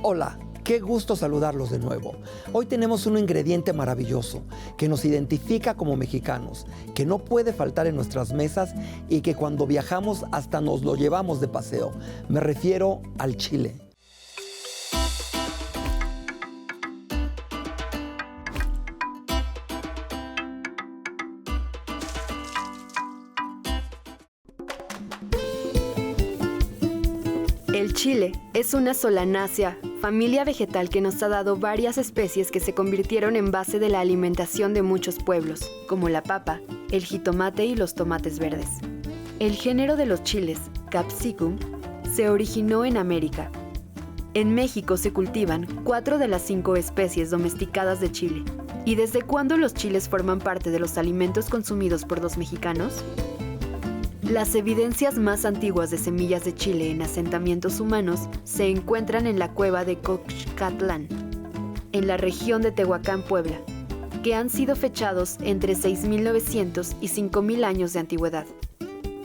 Hola, qué gusto saludarlos de nuevo. Hoy tenemos un ingrediente maravilloso que nos identifica como mexicanos, que no puede faltar en nuestras mesas y que cuando viajamos hasta nos lo llevamos de paseo. Me refiero al chile. El chile es una solanácea, familia vegetal que nos ha dado varias especies que se convirtieron en base de la alimentación de muchos pueblos, como la papa, el jitomate y los tomates verdes. El género de los chiles, Capsicum, se originó en América. En México se cultivan 4 de las 5 especies domesticadas de chile. ¿Y desde cuándo los chiles forman parte de los alimentos consumidos por los mexicanos? Las evidencias más antiguas de semillas de chile en asentamientos humanos se encuentran en la cueva de Coxcatlán, en la región de Tehuacán, Puebla, que han sido fechados entre 6.900 y 5.000 años de antigüedad.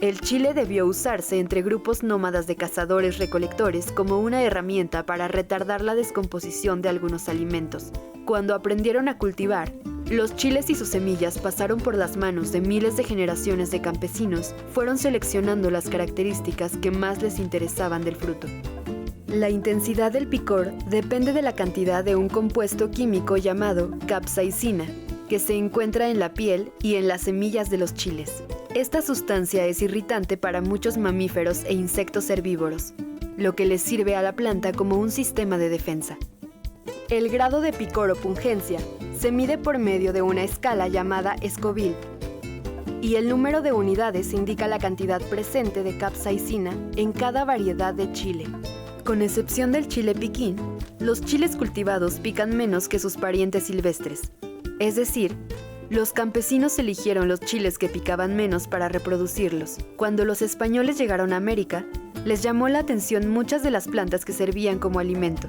El chile debió usarse entre grupos nómadas de cazadores-recolectores como una herramienta para retardar la descomposición de algunos alimentos. Cuando aprendieron a cultivar, los chiles y sus semillas pasaron por las manos de miles de generaciones de campesinos, fueron seleccionando las características que más les interesaban del fruto. La intensidad del picor depende de la cantidad de un compuesto químico llamado capsaicina, que se encuentra en la piel y en las semillas de los chiles. Esta sustancia es irritante para muchos mamíferos e insectos herbívoros, lo que les sirve a la planta como un sistema de defensa. El grado de picor o pungencia se mide por medio de una escala llamada Scoville, y el número de unidades indica la cantidad presente de capsaicina en cada variedad de chile. Con excepción del chile piquín, los chiles cultivados pican menos que sus parientes silvestres. Es decir, los campesinos eligieron los chiles que picaban menos para reproducirlos. Cuando los españoles llegaron a América, les llamó la atención muchas de las plantas que servían como alimento.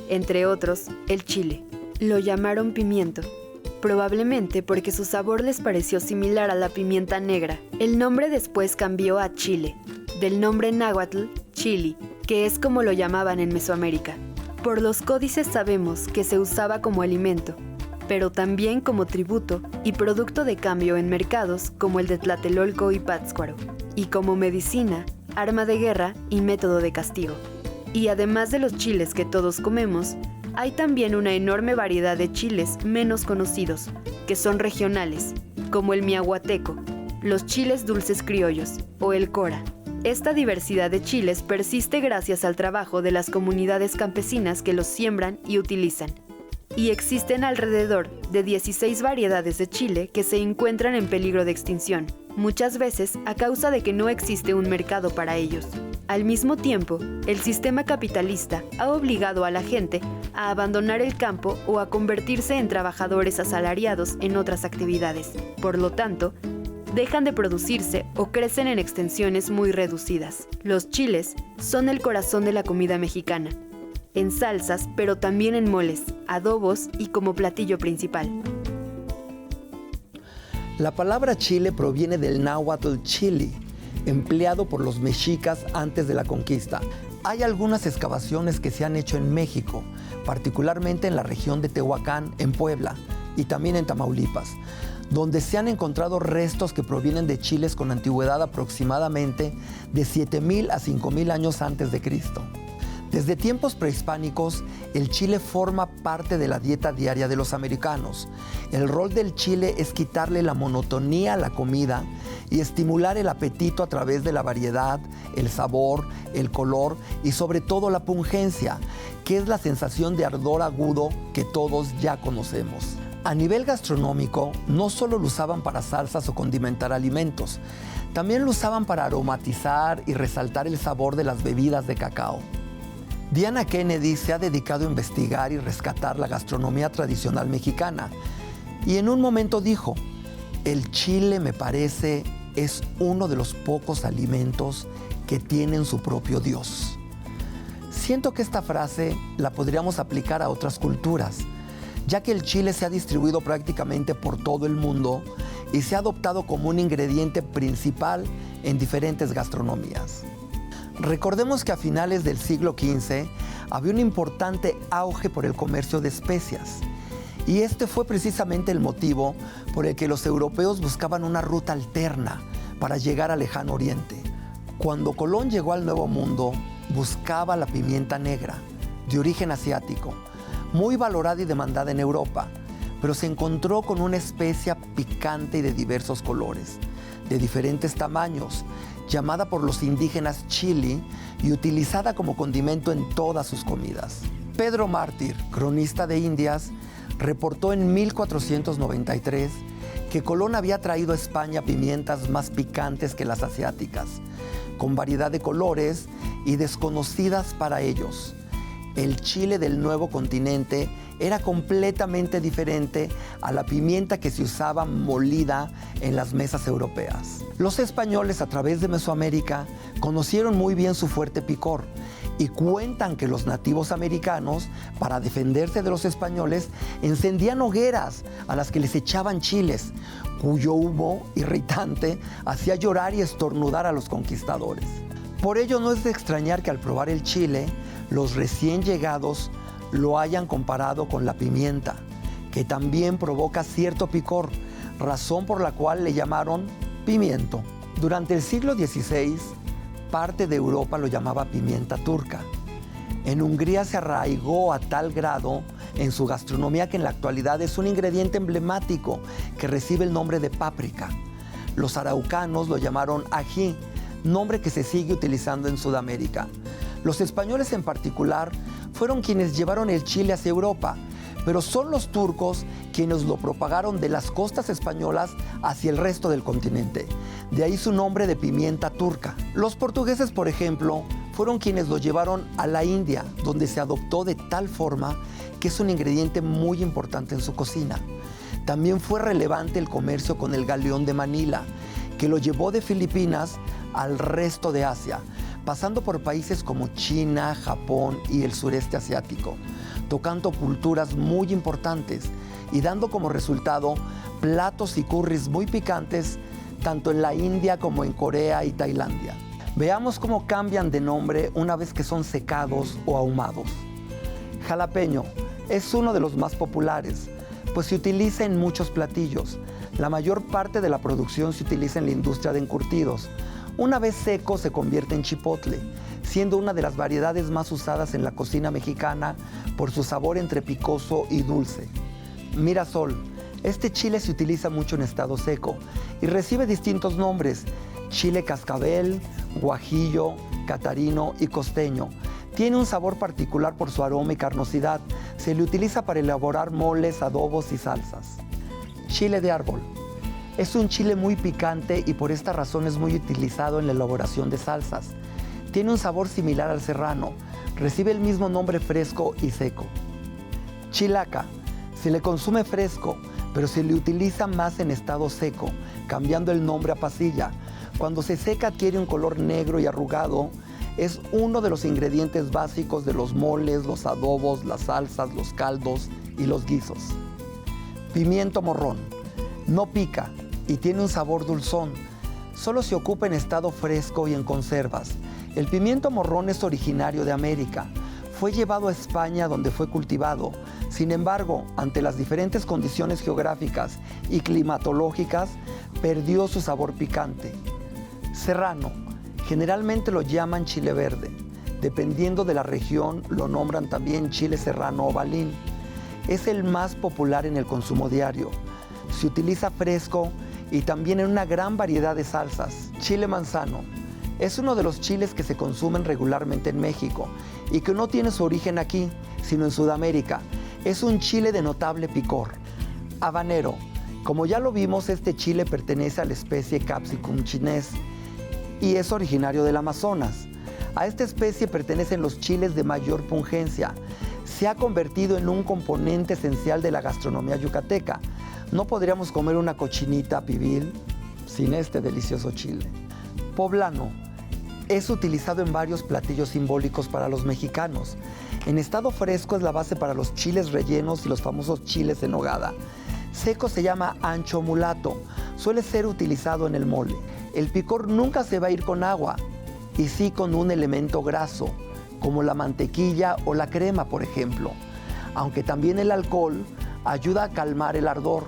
Entre otros, el chile. Lo llamaron pimiento, probablemente porque su sabor les pareció similar a la pimienta negra. El nombre después cambió a chile, del nombre náhuatl, chili, que es como lo llamaban en Mesoamérica. Por los códices sabemos que se usaba como alimento, pero también como tributo y producto de cambio en mercados como el de Tlatelolco y Pátzcuaro, y como medicina, arma de guerra y método de castigo. Y además de los chiles que todos comemos, hay también una enorme variedad de chiles menos conocidos, que son regionales, como el miahuateco, los chiles dulces criollos o el cora. Esta diversidad de chiles persiste gracias al trabajo de las comunidades campesinas que los siembran y utilizan. Y existen alrededor de 16 variedades de chile que se encuentran en peligro de extinción, muchas veces a causa de que no existe un mercado para ellos. Al mismo tiempo, el sistema capitalista ha obligado a la gente a abandonar el campo o a convertirse en trabajadores asalariados en otras actividades. Por lo tanto, dejan de producirse o crecen en extensiones muy reducidas. Los chiles son el corazón de la comida mexicana, en salsas, pero también en moles, adobos y como platillo principal. La palabra chile proviene del náhuatl chili, empleado por los mexicas antes de la conquista. Hay algunas excavaciones que se han hecho en México, particularmente en la región de Tehuacán, en Puebla, y también en Tamaulipas, donde se han encontrado restos que provienen de chiles con antigüedad aproximadamente de 7.000 a 5.000 años antes de Cristo. Desde tiempos prehispánicos, el chile forma parte de la dieta diaria de los americanos. El rol del chile es quitarle la monotonía a la comida y estimular el apetito a través de la variedad, el sabor, el color y sobre todo la pungencia, que es la sensación de ardor agudo que todos ya conocemos. A nivel gastronómico, no solo lo usaban para salsas o condimentar alimentos, también lo usaban para aromatizar y resaltar el sabor de las bebidas de cacao. Diana Kennedy se ha dedicado a investigar y rescatar la gastronomía tradicional mexicana y en un momento dijo: el chile, me parece, es uno de los pocos alimentos que tienen su propio Dios. Siento que esta frase la podríamos aplicar a otras culturas, ya que el chile se ha distribuido prácticamente por todo el mundo y se ha adoptado como un ingrediente principal en diferentes gastronomías. Recordemos que a finales del siglo XV había un importante auge por el comercio de especias. Y este fue precisamente el motivo por el que los europeos buscaban una ruta alterna para llegar al lejano oriente. Cuando Colón llegó al Nuevo Mundo, buscaba la pimienta negra, de origen asiático, muy valorada y demandada en Europa, pero se encontró con una especia picante y de diversos colores, de diferentes tamaños, llamada por los indígenas chili y utilizada como condimento en todas sus comidas. Pedro Mártir, cronista de Indias, reportó en 1493 que Colón había traído a España pimientas más picantes que las asiáticas, con variedad de colores y desconocidas para ellos. El chile del nuevo continente era completamente diferente a la pimienta que se usaba molida en las mesas europeas. Los españoles, a través de Mesoamérica, conocieron muy bien su fuerte picor y cuentan que los nativos americanos, para defenderse de los españoles, encendían hogueras a las que les echaban chiles, cuyo humo irritante hacía llorar y estornudar a los conquistadores. Por ello no es de extrañar que al probar el chile, los recién llegados lo hayan comparado con la pimienta, que también provoca cierto picor, razón por la cual le llamaron pimiento. Durante el siglo XVI, parte de Europa lo llamaba pimienta turca. En Hungría se arraigó a tal grado en su gastronomía que en la actualidad es un ingrediente emblemático que recibe el nombre de páprica. Los araucanos lo llamaron ají, nombre que se sigue utilizando en Sudamérica. Los españoles en particular fueron quienes llevaron el chile hacia Europa, pero son los turcos quienes lo propagaron de las costas españolas hacia el resto del continente. De ahí su nombre de pimienta turca. Los portugueses, por ejemplo, fueron quienes lo llevaron a la India, donde se adoptó de tal forma que es un ingrediente muy importante en su cocina. También fue relevante el comercio con el galeón de Manila, que lo llevó de Filipinas al resto de Asia, pasando por países como China, Japón y el sureste asiático, tocando culturas muy importantes y dando como resultado platos y curries muy picantes tanto en la India como en Corea y Tailandia. Veamos cómo cambian de nombre una vez que son secados o ahumados. Jalapeño es uno de los más populares, pues se utiliza en muchos platillos. La mayor parte de la producción se utiliza en la industria de encurtidos. Una vez seco se convierte en chipotle, siendo una de las variedades más usadas en la cocina mexicana por su sabor entre picoso y dulce. Mirasol. Este chile se utiliza mucho en estado seco y recibe distintos nombres: chile cascabel, guajillo, catarino y costeño. Tiene un sabor particular por su aroma y carnosidad. Se le utiliza para elaborar moles, adobos y salsas. Chile de árbol. Es un chile muy picante y por esta razón es muy utilizado en la elaboración de salsas. Tiene un sabor similar al serrano. Recibe el mismo nombre fresco y seco. Chilaca. Se le consume fresco, pero se le utiliza más en estado seco, cambiando el nombre a pasilla. Cuando se seca adquiere un color negro y arrugado. Es uno de los ingredientes básicos de los moles, los adobos, las salsas, los caldos y los guisos. Pimiento morrón. No pica y tiene un sabor dulzón. Solo se ocupa en estado fresco y en conservas. El pimiento morrón es originario de América. Fue llevado a España donde fue cultivado. Sin embargo, ante las diferentes condiciones geográficas y climatológicas, perdió su sabor picante. Serrano. Generalmente lo llaman chile verde. Dependiendo de la región, lo nombran también chile serrano o balín. Es el más popular en el consumo diario. Se utiliza fresco y también en una gran variedad de salsas. Chile manzano. Es uno de los chiles que se consumen regularmente en México y que no tiene su origen aquí, sino en Sudamérica. Es un chile de notable picor. Habanero. Como ya lo vimos, este chile pertenece a la especie Capsicum chinés y es originario del Amazonas. A esta especie pertenecen los chiles de mayor pungencia. Se ha convertido en un componente esencial de la gastronomía yucateca. No podríamos comer una cochinita pibil sin este delicioso chile. Poblano. Es utilizado en varios platillos simbólicos para los mexicanos. En estado fresco es la base para los chiles rellenos y los famosos chiles en nogada. Seco se llama ancho mulato. Suele ser utilizado en el mole. El picor nunca se va a ir con agua, y sí con un elemento graso, como la mantequilla o la crema, por ejemplo. Aunque también el alcohol ayuda a calmar el ardor.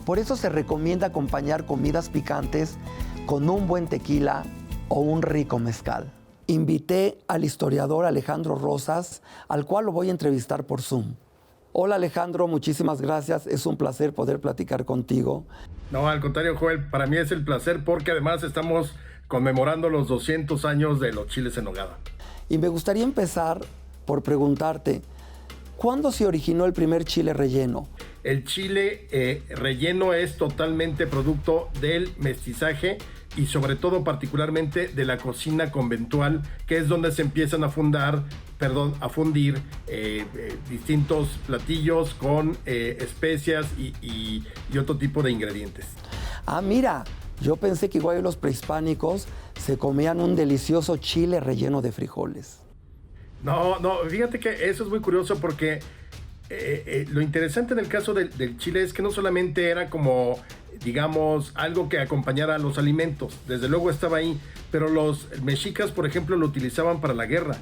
Por eso se recomienda acompañar comidas picantes con un buen tequila o un rico mezcal. Invité al historiador Alejandro Rosas, al cual lo voy a entrevistar por Zoom. Hola Alejandro, muchísimas gracias. Es un placer poder platicar contigo. No, al contrario, Joel, para mí es el placer porque además estamos conmemorando los 200 años de los chiles en nogada. Y me gustaría empezar por preguntarte, ¿cuándo se originó el primer chile relleno? El chile relleno es totalmente producto del mestizaje y sobre todo particularmente de la cocina conventual, que es donde se empiezan a fundir distintos platillos con especias y otro tipo de ingredientes. Ah, mira, yo pensé que igual los prehispánicos se comían un delicioso chile relleno de frijoles. No, fíjate que eso es muy curioso porque lo interesante en el caso del chile es que no solamente era como, digamos, algo que acompañara a los alimentos, desde luego estaba ahí, pero los mexicas, por ejemplo, lo utilizaban para la guerra.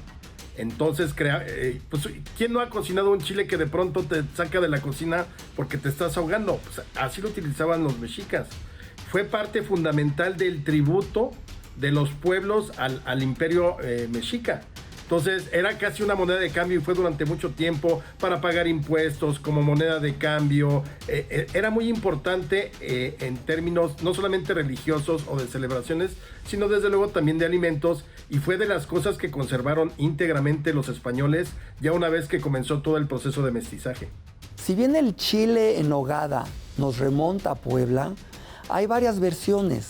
Entonces, pues, ¿quién no ha cocinado un chile que de pronto te saca de la cocina porque te estás ahogando? Pues, así lo utilizaban los mexicas. Fue parte fundamental del tributo de los pueblos al imperio mexica. Entonces era casi una moneda de cambio y fue durante mucho tiempo para pagar impuestos como moneda de cambio. Era muy importante en términos no solamente religiosos o de celebraciones, sino desde luego también de alimentos, y fue de las cosas que conservaron íntegramente los españoles ya una vez que comenzó todo el proceso de mestizaje. Si bien el chile en nogada nos remonta a Puebla, hay varias versiones,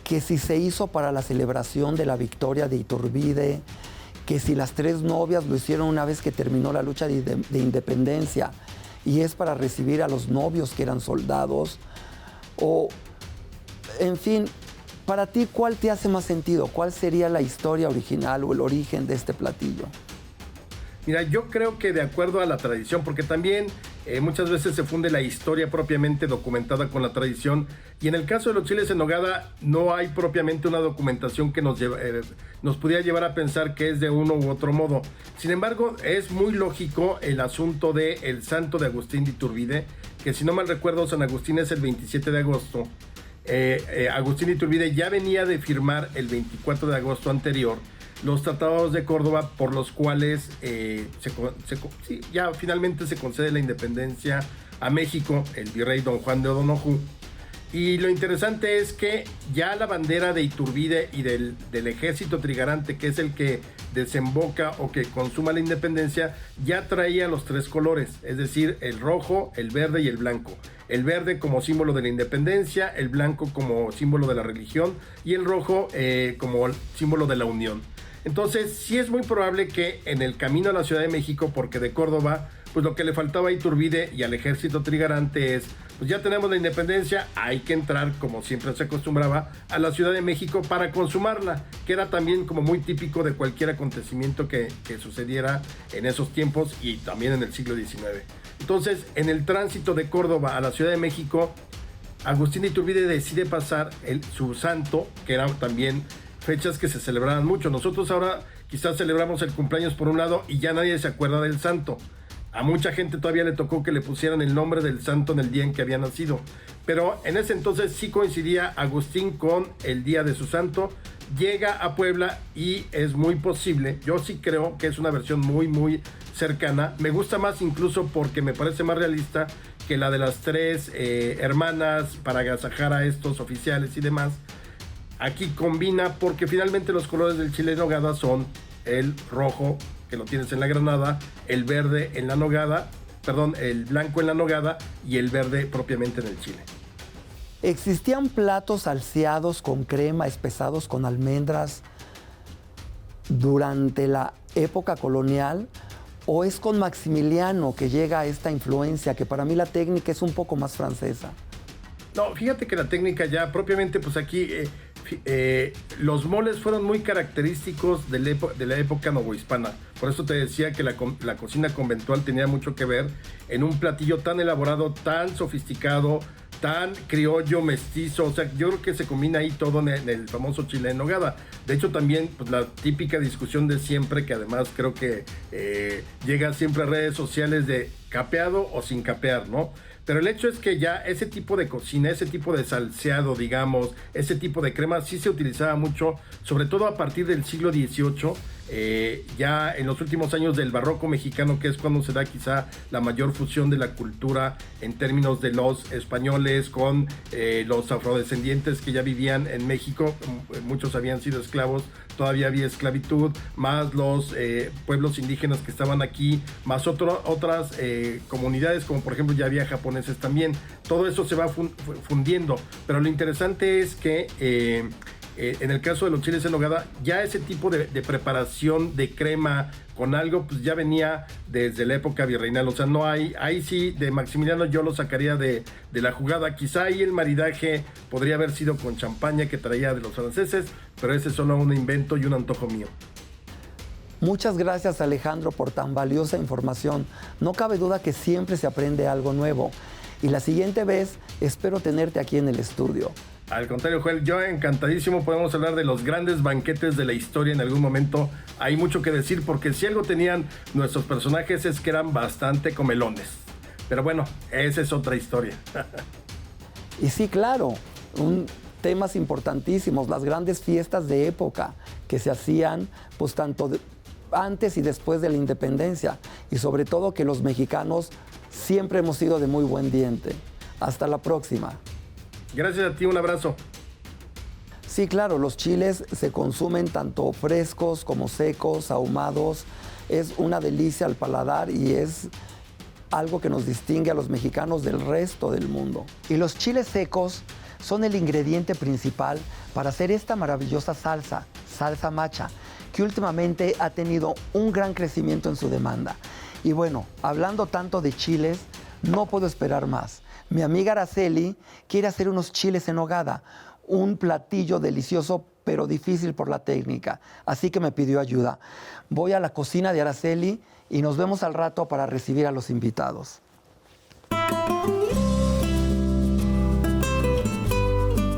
que si se hizo para la celebración de la victoria de Iturbide, que si las tres novias lo hicieron una vez que terminó la lucha de independencia y es para recibir a los novios que eran soldados, o en fin, para ti, ¿cuál te hace más sentido? ¿Cuál sería la historia original o el origen de este platillo? Mira, yo creo que de acuerdo a la tradición, porque también muchas veces se funde la historia propiamente documentada con la tradición, y en el caso de los chiles en nogada no hay propiamente una documentación que nos pudiera llevar a pensar que es de uno u otro modo. Sin embargo, es muy lógico el asunto del santo de Agustín de Iturbide, que si no mal recuerdo, San Agustín es el 27 de agosto. Agustín de Iturbide ya venía de firmar el 24 de agosto anterior los tratados de Córdoba, por los cuales ya finalmente se concede la independencia a México, el virrey don Juan de O'Donojú. Y lo interesante es que ya la bandera de Iturbide y del ejército trigarante, que es el que desemboca o que consuma la independencia, ya traía los tres colores, es decir, el rojo, el verde y el blanco. El verde como símbolo de la independencia, el blanco como símbolo de la religión y el rojo como símbolo de la unión. Entonces, sí es muy probable que en el camino a la Ciudad de México, porque de Córdoba, pues lo que le faltaba a Iturbide y al ejército trigarante es, pues ya tenemos la independencia, hay que entrar, como siempre se acostumbraba, a la Ciudad de México para consumarla, que era también como muy típico de cualquier acontecimiento que sucediera en esos tiempos y también en el siglo XIX. Entonces, en el tránsito de Córdoba a la Ciudad de México, Agustín de Iturbide decide pasar su santo, que era también fechas que se celebraban mucho. Nosotros ahora quizás celebramos el cumpleaños por un lado y ya nadie se acuerda del santo. A mucha gente todavía le tocó que le pusieran el nombre del santo en el día en que había nacido. Pero en ese entonces sí coincidía Agustín con el día de su santo. Llega a Puebla y es muy posible, yo sí creo que es una versión muy cercana. Me gusta más incluso porque me parece más realista que la de las tres hermanas para agasajar a estos oficiales y demás. Aquí combina porque finalmente los colores del chile en nogada son el rojo, que lo tienes en la granada, el verde en la nogada, el blanco en la nogada y el verde propiamente en el chile. ¿Existían platos salseados con crema, espesados con almendras durante la época colonial? ¿O es con Maximiliano que llega esta influencia, que para mí la técnica es un poco más francesa? No, fíjate que la técnica ya propiamente, pues aquí los moles fueron muy característicos de la época novohispana. Por eso te decía que la cocina conventual tenía mucho que ver en un platillo tan elaborado, tan sofisticado, tan criollo, mestizo, o sea, yo creo que se combina ahí todo en el famoso chile en nogada. De hecho, también pues, la típica discusión de siempre, que además creo que llega siempre a redes sociales de capeado o sin capear, ¿no? Pero el hecho es que ya ese tipo de cocina, ese tipo de salseado, digamos, ese tipo de crema sí se utilizaba mucho, sobre todo a partir del siglo XVIII, ya en los últimos años del barroco mexicano, que es cuando se da quizá la mayor fusión de la cultura en términos de los españoles con los afrodescendientes que ya vivían en México. Muchos habían sido esclavos, todavía había esclavitud, más los pueblos indígenas que estaban aquí, más otras comunidades, como por ejemplo ya había japoneses también. Todo eso se va fundiendo, pero lo interesante es que en el caso de los chiles en nogada, ya ese tipo de preparación de crema con algo, pues ya venía desde la época virreinal. O sea, no hay, ahí sí, de Maximiliano yo lo sacaría de la jugada. Quizá ahí el maridaje podría haber sido con champaña que traía de los franceses, pero ese es solo un invento y un antojo mío. Muchas gracias, Alejandro, por tan valiosa información. No cabe duda que siempre se aprende algo nuevo. Y la siguiente vez espero tenerte aquí en el estudio. Al contrario, Joel, yo encantadísimo. Podemos hablar de los grandes banquetes de la historia en algún momento. Hay mucho que decir, porque si algo tenían nuestros personajes es que eran bastante comelones. Pero bueno, esa es otra historia. Y sí, claro, temas importantísimos, las grandes fiestas de época que se hacían pues tanto antes y después de la independencia. Y sobre todo que los mexicanos siempre hemos sido de muy buen diente. Hasta la próxima. Gracias a ti, un abrazo. Sí, claro, los chiles se consumen tanto frescos como secos, ahumados. Es una delicia al paladar y es algo que nos distingue a los mexicanos del resto del mundo. Y los chiles secos son el ingrediente principal para hacer esta maravillosa salsa macha, que últimamente ha tenido un gran crecimiento en su demanda. Y bueno, hablando tanto de chiles, no puedo esperar más. Mi amiga Araceli quiere hacer unos chiles en nogada, un platillo delicioso pero difícil por la técnica, así que me pidió ayuda. Voy a la cocina de Araceli y nos vemos al rato para recibir a los invitados.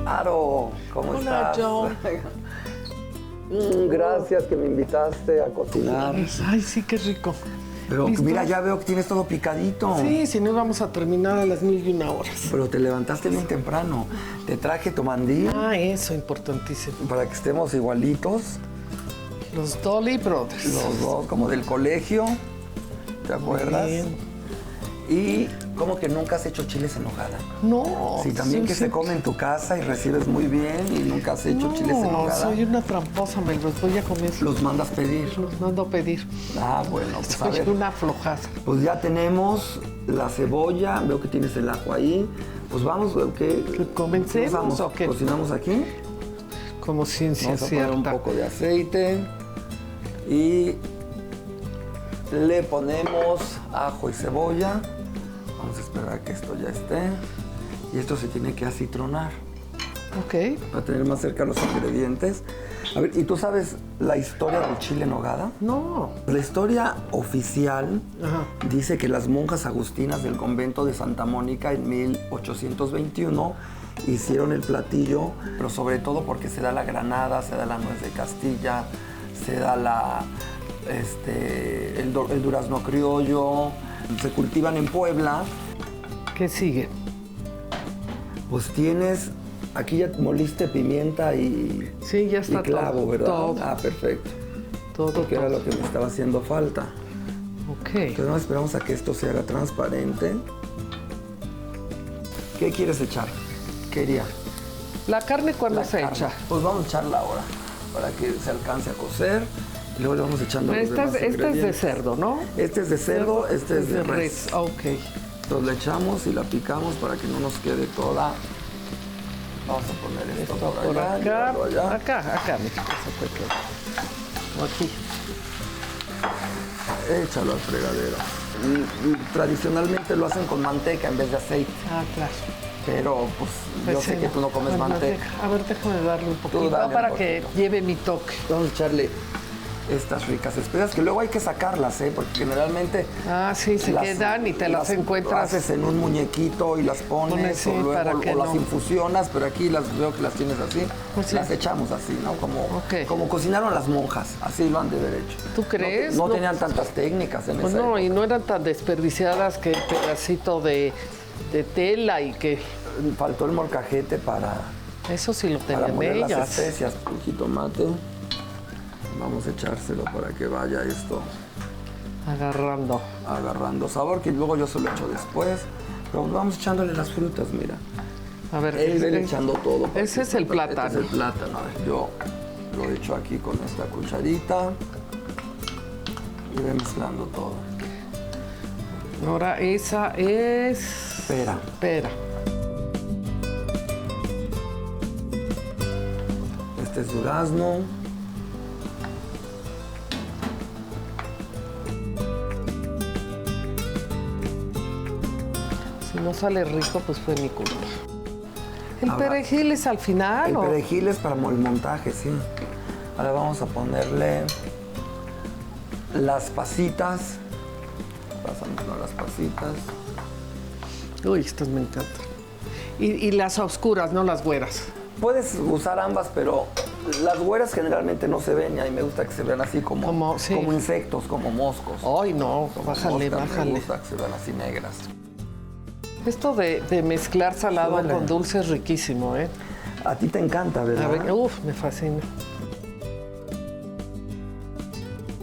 Aro, ¿cómo estás? Hola, John. Gracias que me invitaste a cocinar. Ay, sí, qué rico. Pero ¿Listo? mira, ya veo que tienes todo picadito. Sí, si no vamos a terminar a las 1001 horas. Pero te levantaste bien temprano. Te traje tu mandil Eso, importantísimo. para que estemos igualitos. Los Dolly Brothers. Los dos, como del colegio. ¿Te acuerdas? Bien. Y como que nunca has hecho chiles en nogada. No. Sí, también yo que se siempre- come en tu casa y recibes muy bien y nunca has hecho chiles en No, nogada. soy una tramposa, me los voy a comer. Los mandas pedir. Los mando a pedir. Ah, bueno, pues a Soy ver. una flojaza. Pues ya tenemos la cebolla, veo que tienes el ajo ahí. Pues vamos, ¿qué? ¿Comencemos ¿Vamos? o qué? ¿Cocinamos aquí? Como ciencia Vamos a poner un cierta. poco de aceite y le ponemos ajo y cebolla. Vamos a esperar a que esto ya esté. Y esto se tiene que acitronar Ok. para tener más cerca los ingredientes. A ver, ¿y tú sabes la historia del chile en nogada? No. La historia oficial Ajá. dice que las monjas agustinas del convento de Santa Mónica en 1821 hicieron el platillo, pero sobre todo porque se da la granada, se da la nuez de Castilla, se da el durazno criollo, se cultivan en Puebla. ¿Qué sigue? Pues tienes, aquí ya moliste pimienta y, Sí, ya está y clavo, todo. ¿verdad? Todo. Ah, perfecto. Todo, Que era todo. lo que me estaba haciendo falta. Ok. Entonces no esperamos a que esto se haga transparente. ¿Qué quieres echar? ¿Qué iría? ¿La carne cuándo La se carne. echa? Pues vamos a echarla ahora para que se alcance a cocer. Y luego le vamos echando los demás Este es de ingredientes. cerdo, ¿no? Este es de cerdo, este es de res. Ok. Entonces la echamos y la picamos para que no nos quede toda. Vamos a poner esto por allá, llevarlo allá. Acá, mi esposa, te queda. O aquí. Échalo al fregadero. Tradicionalmente lo hacen con manteca en vez de aceite, Ah, claro. pero pues yo sé que tú no comes Con manteca. A ver, déjame darle un poquito dale un para poquito. que lleve mi toque. Vamos a echarle estas ricas especias, que luego hay que sacarlas, porque generalmente... Ah, sí, se quedan y te las encuentras. Haces en un muñequito y las pones, Sí, o luego para que las no. infusionas, pero aquí las veo que las tienes así, Pues sí. las echamos así, ¿no? Ok. Como cocinaron las monjas, así lo han de haber hecho. ¿Tú crees? No No. tenían tantas técnicas en Pues esa no, época. y no eran tan desperdiciadas que el pedacito de tela y que... Faltó el molcajete para Eso sí lo para tenían poner las ellas. especias, el jitomate. Vamos a echárselo para que vaya esto Agarrando. agarrando sabor, que luego yo se lo echo después. Pero vamos echándole las frutas, mira. A ver, Él va echando todo. ese es el plátano. Este es el plátano. A ver, yo lo echo aquí con esta cucharita y voy mezclando todo. Ahora esa es... Pera. Pera. Este es durazno. Si no sale rico, pues fue mi culpa. El Ahora, perejil es al final, El ¿o? perejil es para el montaje, sí. Ahora vamos a ponerle las pasitas. Pasamos las pasitas. Uy, estas me encantan. Y las oscuras, no las güeras. Puedes usar ambas, pero las güeras generalmente no se ven y a mí me gusta que se vean así como Sí. insectos, como moscos. Ay, no, Como bájale, moscas, bájale. Me gusta que se vean así negras. Esto de mezclar salado Súbele. con dulce es riquísimo, ¿eh? A ti te encanta, ¿verdad? A ver, me fascina.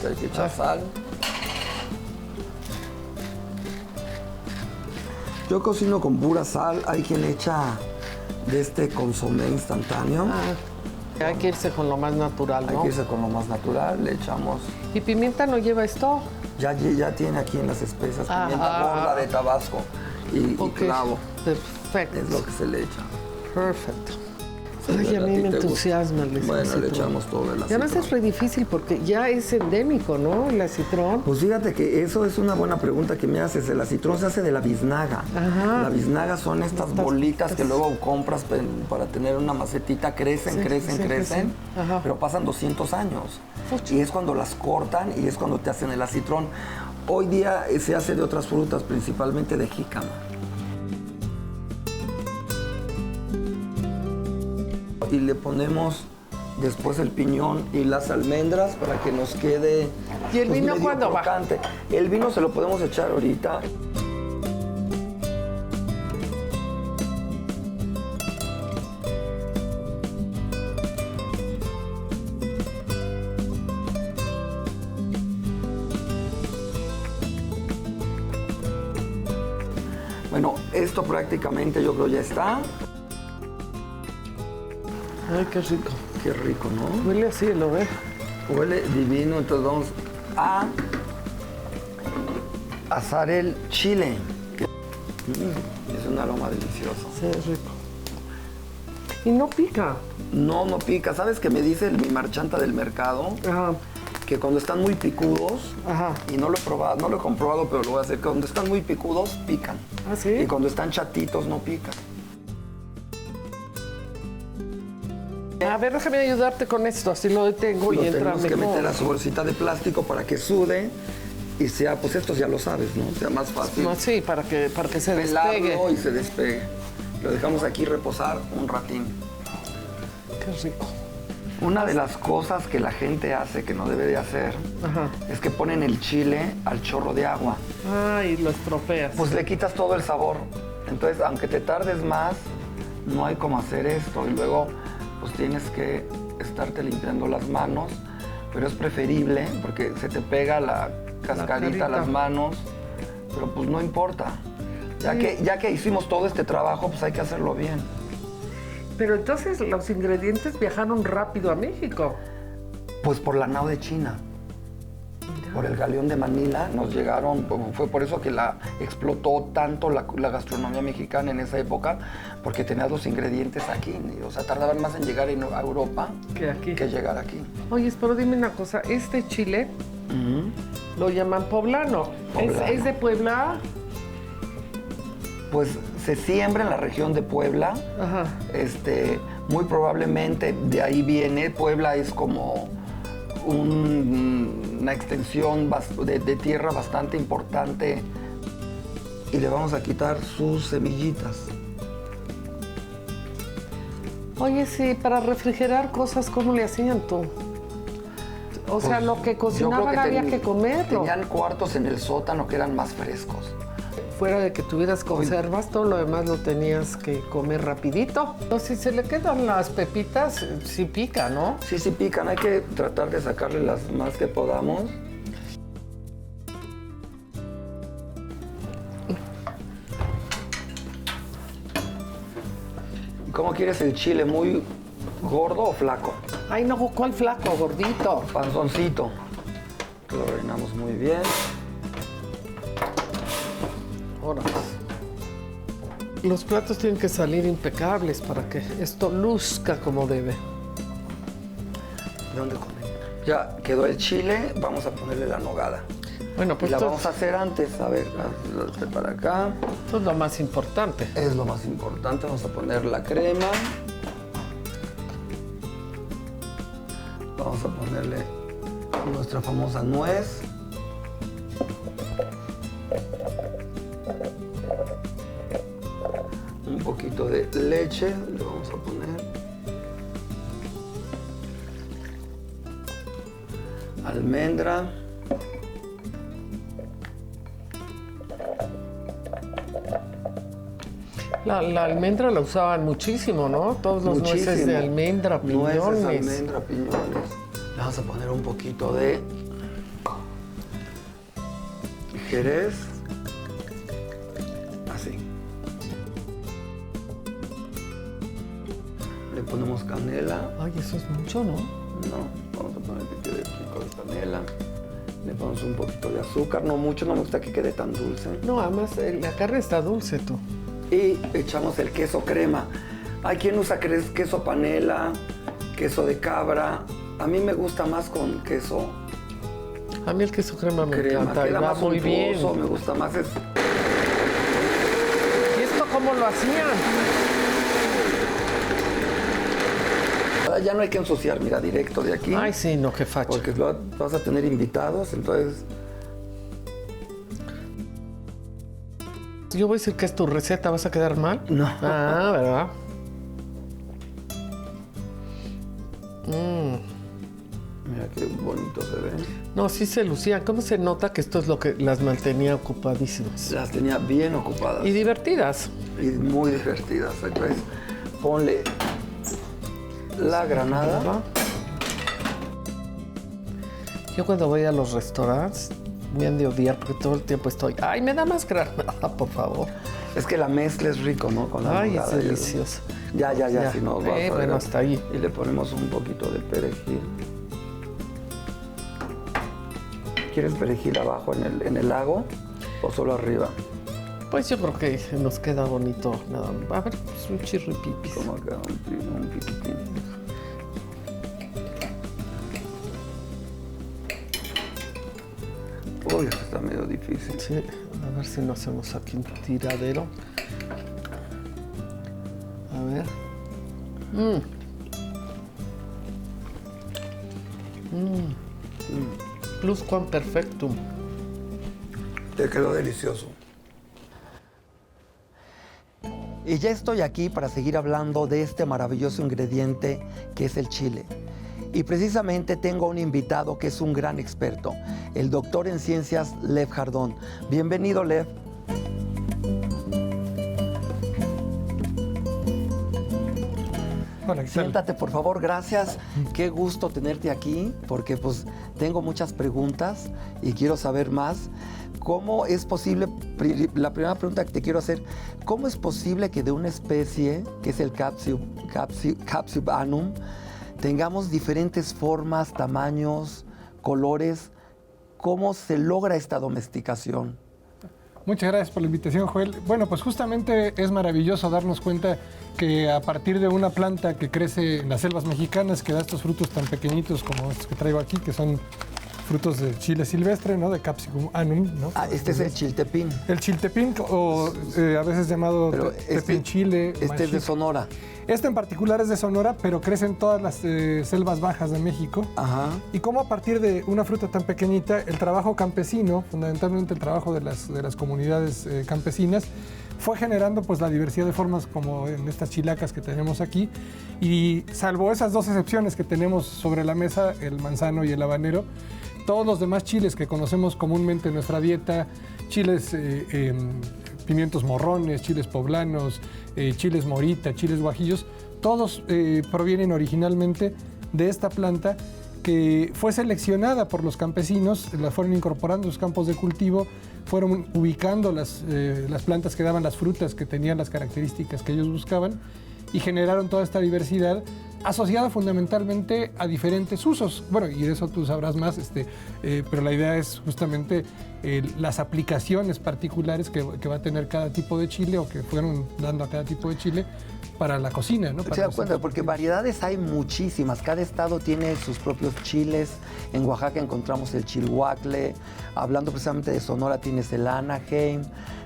Hay que echar sal. Yo cocino con pura sal. Hay quien echa de este consomé instantáneo. Hay que irse con lo más natural, Hay ¿no? que irse con lo más natural. Le echamos... ¿Y pimienta no lleva esto? Ya tiene aquí en las especias Ah, pimienta gorda de Tabasco y Ok, clavo. perfecto. Es lo que se le echa. Perfecto. Sí, Ay, a ¿verdad? mí ¿A me ti te gusta? entusiasma el Bueno, le acitrón. echamos todo el Y además acitrón. es re difícil porque ya es endémico, ¿no? El acitrón. Pues fíjate que eso es una buena pregunta que me haces. El acitrón se hace de la biznaga. Ajá. La biznaga son estas Estas bolitas que bolitas. luego compras para tener una macetita. Crecen, Sí, crecen, sí, crecen. sí. Ajá. Pero pasan 200 años. Fuchi. Y es cuando las cortan y es cuando te hacen el acitrón. Hoy día se hace de otras frutas, principalmente de jícama. Y le ponemos después el piñón y las almendras para que nos quede... ¿Y el vino medio cuándo va? crocante. El vino se lo podemos echar ahorita. Bueno, esto prácticamente yo creo ya está. Ay, qué rico. Qué rico, ¿no? Huele así, ¿lo ves? Huele divino, entonces vamos a asar el chile. Es un aroma delicioso. Sí, es rico. Y no pica. No, no pica. ¿Sabes qué me dice mi marchanta del mercado? Ajá. Que cuando están muy picudos, Ajá. y no lo he probado, no lo he comprobado, pero lo voy a hacer, cuando están muy picudos, pican. ¿Ah, sí? Y cuando están chatitos, no pican. A ver, déjame ayudarte con esto, así lo detengo Lo y entra tenemos que mejor. meter a su bolsita de plástico para que sude y sea, pues esto ya lo sabes, ¿no? Sea más fácil. No, sí, para que se despegue. Pelarlo y se despegue. Lo dejamos aquí reposar un ratín. Qué rico. Una de las cosas que la gente hace que no debe de hacer Ajá. es que ponen el chile al chorro de agua. Ay, lo estropeas. Pues le quitas todo el sabor. Entonces, aunque te tardes más, no hay como hacer esto. Y luego, pues tienes que estarte limpiando las manos. Pero es preferible porque se te pega la cascarita a las manos. Pero pues no importa. Ya que hicimos todo este trabajo, pues hay que hacerlo bien. Pero entonces los ingredientes viajaron rápido a México. Pues por la nao de China. Por el galeón de Manila nos llegaron, fue por eso que explotó tanto la gastronomía mexicana en esa época, porque tenías los ingredientes aquí. O sea, tardaban más en llegar a Europa Que aquí. que llegar aquí. Oye, pero dime una cosa, este chile lo llaman poblano. Poblano. ¿Es de Puebla? Pues se siembra en la región de Puebla. Ajá. Muy probablemente de ahí viene. Puebla es como una extensión de tierra bastante importante y le vamos a quitar sus semillitas. Oye, sí, para refrigerar cosas, ¿cómo le hacían tú? O sea, Pues, lo que cocinaban había que comerlo. Tenían cuartos en el sótano que eran más frescos. Fuera de que tuvieras conservas, todo lo demás lo tenías que comer rapidito. Si se le quedan las pepitas, sí pica, ¿no? Sí, sí pican, hay que tratar de sacarle las más que podamos. ¿Cómo quieres el chile? ¿Muy gordo o flaco? Ay, no, ¿cuál flaco, gordito? Panzoncito. Lo rellenamos muy bien. Ahora. Los platos tienen que salir impecables para que esto luzca como debe. ¿De dónde comen? Ya quedó el chile, vamos a ponerle la nogada. Bueno, Y pues la esto, vamos a hacer antes. A ver, hazte para acá. esto es lo más importante. Es lo más importante. Vamos a poner la crema. Vamos a ponerle nuestra famosa nuez. Un poquito de leche le vamos a poner. Almendra. La almendra la usaban muchísimo, ¿no? Todos los nueces de Muchísimo. almendra, piñones. Nueces, almendra, piñones. Le vamos a poner un poquito de jerez. Así. Le ponemos canela. Ay, eso es mucho, ¿no? No, vamos a poner que quede pico de canela. Le ponemos un poquito de azúcar. No mucho, no me gusta que quede tan dulce. No, además la carne está dulce, tú. Y echamos el queso crema. Hay quien usa queso panela, queso de cabra. A mí me gusta más con queso A mí el queso crema me crema. encanta, y Queda va más muy bien. untuoso, me gusta más. ¿Y esto cómo lo hacían? Ya no hay que ensuciar, mira, directo de aquí. Ay, sí, no, qué facha. Porque vas a tener invitados, entonces... Yo voy a decir que es tu receta, ¿vas a quedar mal? No. Ah, ¿verdad? Mira qué bonito se ve. No, sí se lucían. ¿Cómo se nota que esto es lo que las mantenía ocupadísimas? Las tenía bien ocupadas. Y divertidas. Y muy divertidas. Entonces, ponle la granada. ¿Verdad? Yo cuando voy a los restaurantes me han de odiar porque todo el tiempo estoy, ay, me da más granada, por favor. Es que la mezcla es rico, ¿no? Con la Ay, es nogada. delicioso. Ya, Ya. si no vas a ver. Bueno, hasta ahí. Y le ponemos un poquito de perejil. ¿Quieres perejil abajo en el lago o solo arriba? Pues yo creo que nos queda bonito nada más. A ver, pues un chirripipis. Como acá, un piquitín. Uy, esto está medio difícil. Sí, a ver si no hacemos aquí un tiradero. A ver. Plus cuan perfectum. Te quedó delicioso. Y ya estoy aquí para seguir hablando de este maravilloso ingrediente que es el chile. Y precisamente tengo un invitado que es un gran experto, el doctor en ciencias Lev Jardón. Bienvenido, Lev. Hola, ¿qué tal? Siéntate, por favor, gracias. Qué gusto tenerte aquí, porque pues tengo muchas preguntas y quiero saber más. ¿Cómo es posible, la primera pregunta que te quiero hacer, cómo es posible que de una especie, que es el Capsicum annum, tengamos diferentes formas, tamaños, colores? ¿Cómo se logra esta domesticación? Muchas gracias por la invitación, Joel. Bueno, pues justamente es maravilloso darnos cuenta que a partir de una planta que crece en las selvas mexicanas, que da estos frutos tan pequeñitos como estos que traigo aquí, que son frutos de chile silvestre, ¿no? De Capsicum annum, ¿no? Ah, este es el chiltepín. El chiltepín, o a veces llamado Pero pepín chile. Este es de maíz. Sonora. Este en particular es de Sonora, pero crece en todas las selvas bajas de México. Ajá. Y como a partir de una fruta tan pequeñita, el trabajo campesino, fundamentalmente el trabajo de las comunidades campesinas, fue generando pues la diversidad de formas como en estas chilacas que tenemos aquí. Y salvo esas dos excepciones que tenemos sobre la mesa, el manzano y el habanero, todos los demás chiles que conocemos comúnmente en nuestra dieta, chiles, pimientos morrones, chiles poblanos, chiles morita, chiles guajillos, todos provienen originalmente de esta planta que fue seleccionada por los campesinos, la fueron incorporando a sus campos de cultivo, fueron ubicando las plantas que daban las frutas que tenían las características que ellos buscaban y generaron toda esta diversidad asociada fundamentalmente a diferentes usos. Bueno, y de eso tú sabrás más, pero la idea es justamente las aplicaciones particulares que va a tener cada tipo de chile o que fueron dando a cada tipo de chile para la cocina, ¿no? Se da cuenta, porque variedades hay muchísimas. Cada estado tiene sus propios chiles. En Oaxaca encontramos el chilhuacle. Hablando precisamente de Sonora, tienes el Anaheim.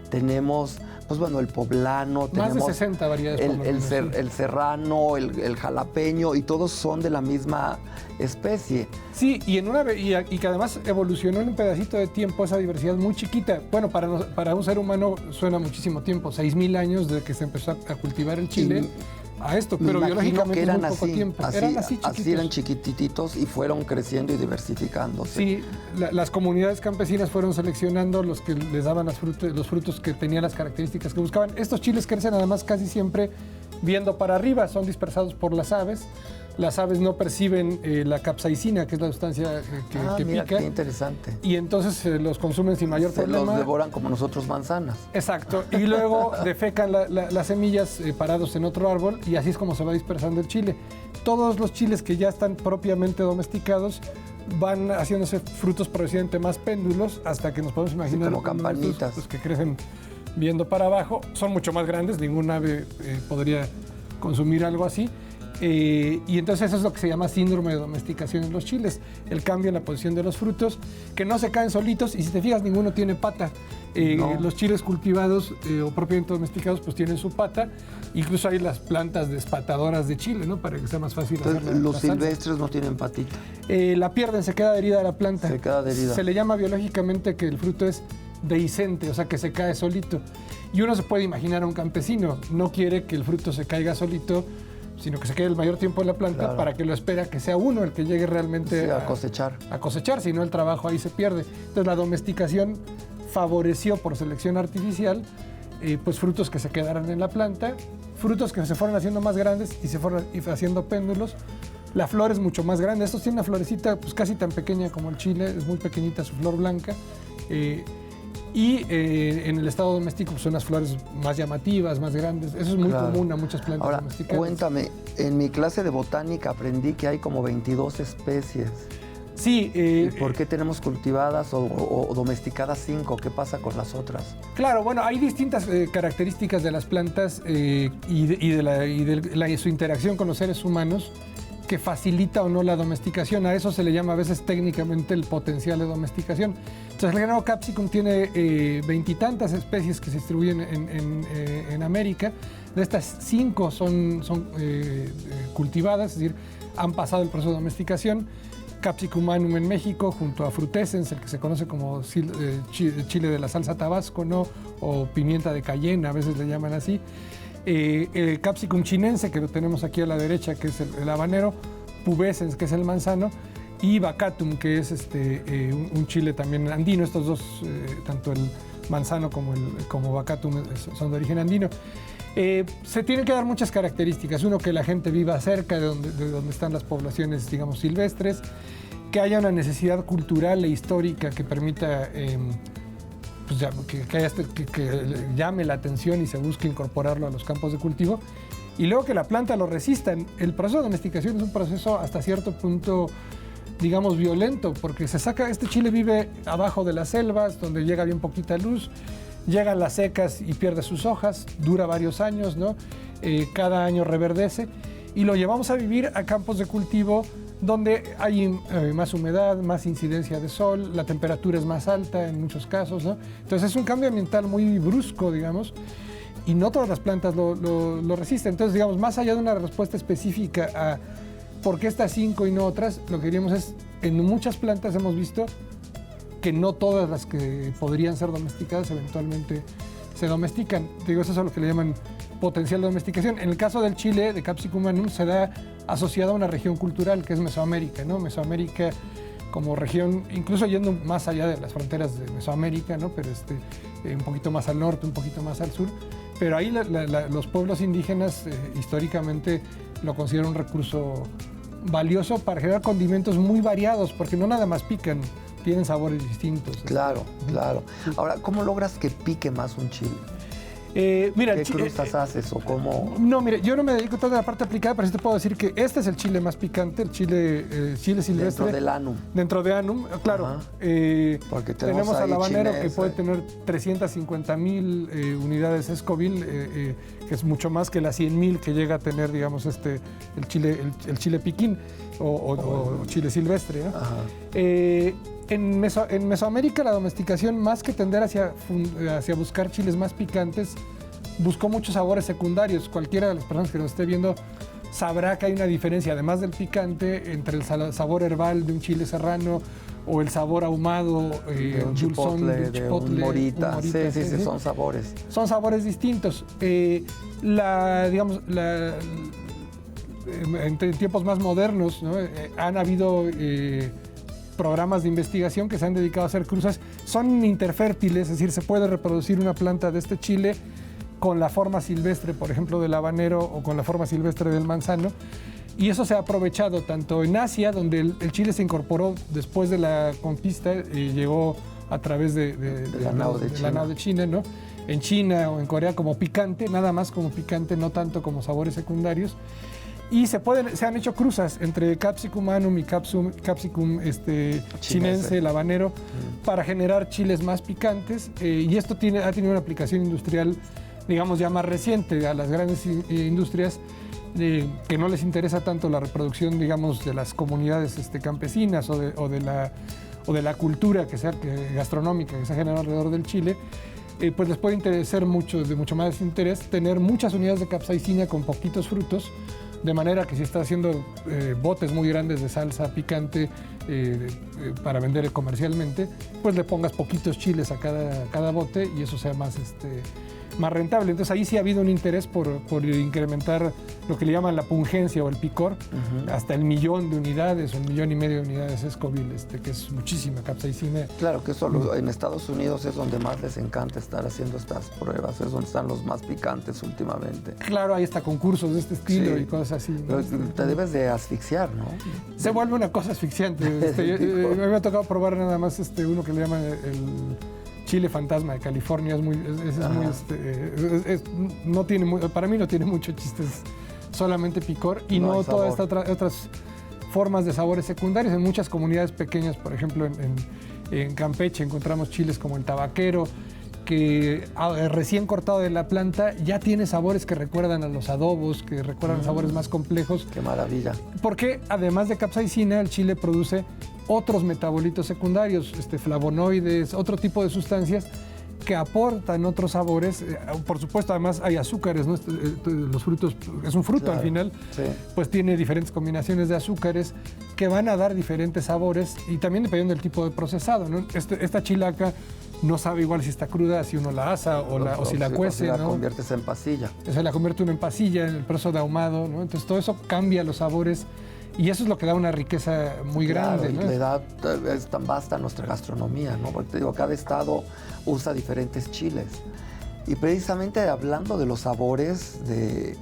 Tenemos, pues bueno, el poblano. Más tenemos de 60 variedades. El serrano, el jalapeño, y todos son de la misma especie. Sí, y que además evolucionó en un pedacito de tiempo esa diversidad muy chiquita. Bueno, para un ser humano suena muchísimo tiempo, 6,000 años desde que se empezó a cultivar el chile. A esto, pero biológicamente que eran es muy poco tiempo. Eran así chiquitos. Así eran chiquititos y fueron creciendo y diversificándose. Sí, las comunidades campesinas fueron seleccionando los que les daban los frutos que tenían las características que buscaban. Estos chiles crecen además casi siempre viendo para arriba, son dispersados por las aves. Las aves no perciben la capsaicina, que es la sustancia que mira, pica. Qué interesante. Y entonces los consumen sin mayor problema. Los devoran como nosotros manzanas. Exacto. Y luego defecan las semillas parados en otro árbol y así es como se va dispersando el chile. Todos los chiles que ya están propiamente domesticados van haciéndose frutos progresivamente más péndulos hasta que nos podemos imaginar como campanitas. Los que crecen viendo para abajo. Son mucho más grandes, ningún ave podría consumir algo así. Y entonces eso es lo que se llama síndrome de domesticación en los chiles, el cambio en la posición de los frutos, que no se caen solitos, y si te fijas ninguno tiene pata. No. Los chiles cultivados o propiamente domesticados pues tienen su pata, incluso hay las plantas despatadoras de chile, ¿no? Para que sea más fácil hacer los silvestres no tienen patita. La pierden, se queda adherida a la planta. Se queda adherida. Se le llama biológicamente que el fruto es dehiscente, o sea que se cae solito. Y uno se puede imaginar a un campesino, no quiere que el fruto se caiga solito, sino que se quede el mayor tiempo en la planta, claro, para que lo espera que sea uno el que llegue realmente a cosechar. A cosechar, si no el trabajo ahí se pierde. Entonces la domesticación favoreció por selección artificial pues frutos que se quedaran en la planta, frutos que se fueron haciendo más grandes y se fueron haciendo péndulos. La flor es mucho más grande. Estos tienen una florecita pues casi tan pequeña como el chile, es muy pequeñita su flor blanca. En el estado doméstico pues, son las flores más llamativas, más grandes. Eso es muy común a muchas plantas domesticadas. Ahora, cuéntame, en mi clase de botánica aprendí que hay como 22 especies. Sí. ¿Y por qué tenemos cultivadas o domesticadas 5? ¿Qué pasa con las otras? Claro, bueno, hay distintas características de las plantas y de su interacción con los seres humanos que facilita o no la domesticación. A eso se le llama a veces técnicamente el potencial de domesticación. Entonces el grano capsicum tiene 20 y tantas especies que se distribuyen en América. De estas 5 son cultivadas, es decir, han pasado el proceso de domesticación. Capsicum annuum en México, junto a frutescens, el que se conoce como chile de la salsa tabasco, ¿no? O pimienta de cayenne, a veces le llaman así. El Capsicum chinense, que lo tenemos aquí a la derecha, que es el habanero, pubescens, que es el manzano, y bacatum, que es un chile también andino. Estos dos, tanto el manzano como bacatum, son de origen andino. Se tienen que dar muchas características. Uno, que la gente viva cerca de donde están las poblaciones, digamos, silvestres, que haya una necesidad cultural e histórica que permita pues que llame la atención y se busque incorporarlo a los campos de cultivo, y luego que la planta lo resista. El proceso de domesticación es un proceso hasta cierto punto, digamos, violento, porque este chile vive abajo de las selvas, donde llega bien poquita luz, llegan las secas y pierde sus hojas, dura varios años, ¿no? Cada año reverdece, y lo llevamos a vivir a campos de cultivo donde hay más humedad, más incidencia de sol, la temperatura es más alta en muchos casos, ¿no? Entonces es un cambio ambiental muy brusco, digamos, y no todas las plantas lo resisten. Entonces, digamos, más allá de una respuesta específica a por qué estas 5 y no otras, lo que diríamos es, en muchas plantas hemos visto que no todas las que podrían ser domesticadas eventualmente se domestican. Digo, eso es a lo que le llaman potencial de domesticación. En el caso del chile, de Capsicum annuum, se da asociado a una región cultural que es Mesoamérica, ¿no? Mesoamérica como región, incluso yendo más allá de las fronteras de Mesoamérica, ¿no? Pero un poquito más al norte, un poquito más al sur. Pero ahí los pueblos indígenas históricamente lo consideran un recurso valioso para generar condimentos muy variados, porque no nada más pican, tienen sabores distintos. Claro, claro. Ahora, ¿cómo logras que pique más un chile? Mira, ¿Qué cruzas haces o cómo? No, mire, yo no me dedico tanto a la parte aplicada, pero sí te puedo decir que este es el chile más picante, el chile silvestre. Dentro del annum. Dentro de annum, claro. Porque tenemos al habanero chinés, que puede tener 350,000 unidades Scoville, que es mucho más que las 100,000 que llega a tener, digamos, el chile piquín o chile silvestre, ¿no? En Mesoamérica la domesticación, más que tender hacia buscar chiles más picantes, buscó muchos sabores secundarios. Cualquiera de las personas que nos esté viendo sabrá que hay una diferencia, además del picante, entre el sabor herbal de un chile serrano o el sabor ahumado, de un dulzón, chipotle, un morita. Sí, son sabores. Son sabores distintos. En tiempos más modernos, ¿no? Han habido programas de investigación que se han dedicado a hacer cruzas. Son interfértiles, es decir, se puede reproducir una planta de este chile con la forma silvestre, por ejemplo, del habanero o con la forma silvestre del manzano. Y eso se ha aprovechado tanto en Asia, donde el chile se incorporó después de la conquista, llegó a través de la nao de China, ¿no? En China o en Corea como picante, nada más como picante, no tanto como sabores secundarios. Y se han hecho cruzas entre Capsicum annum y Capsicum chinense, el habanero, para generar chiles más picantes. Y esto ha tenido una aplicación industrial, digamos, ya más reciente a las grandes industrias, que no les interesa tanto la reproducción, digamos, de las comunidades campesinas o de la cultura gastronómica que se ha generado alrededor del chile. Pues les puede interesar de mucho más interés tener muchas unidades de capsaicina con poquitos frutos, de manera que si está haciendo botes muy grandes de salsa picante para vender comercialmente, pues le pongas poquitos chiles a cada bote y eso sea más rentable. Entonces ahí sí ha habido un interés por incrementar lo que le llaman la pungencia o el picor, hasta el 1,000,000 de unidades o 1,500,000 de unidades Scoville, que es muchísima capsaicina. Claro que eso en Estados Unidos es donde más les encanta estar haciendo estas pruebas, es donde están los más picantes últimamente. Claro, hay hasta concursos de este estilo y cosas así, ¿no? Pero te debes de asfixiar, ¿no? Se vuelve una cosa asfixiante. A mí me ha tocado probar nada más uno que le llaman el chile fantasma de California. Para mí no tiene mucho chiste, es solamente picor y no todas estas otras formas de sabores secundarios. En muchas comunidades pequeñas, por ejemplo en Campeche, encontramos chiles como el tabaquero, que recién cortado de la planta ya tiene sabores que recuerdan a los adobos, que recuerdan sabores más complejos. ¡Qué maravilla! Porque además de capsaicina, el chile produce otros metabolitos secundarios, flavonoides, otro tipo de sustancias que aportan otros sabores. Por supuesto, además hay azúcares, ¿no? Los frutos, es un fruto al final, pues tiene diferentes combinaciones de azúcares que van a dar diferentes sabores y también dependiendo del tipo de procesado, ¿no? Esta chilaca no sabe igual si está cruda, si uno la asa o si la cuece, ¿no? La conviertes en pasilla. Se la convierte uno en pasilla, en el proceso de ahumado, ¿no? Entonces todo eso cambia los sabores y eso es lo que da una riqueza muy grande, ¿no? Es tan vasta nuestra gastronomía, ¿no? Porque te digo, cada estado usa diferentes chiles. Y precisamente hablando de los sabores de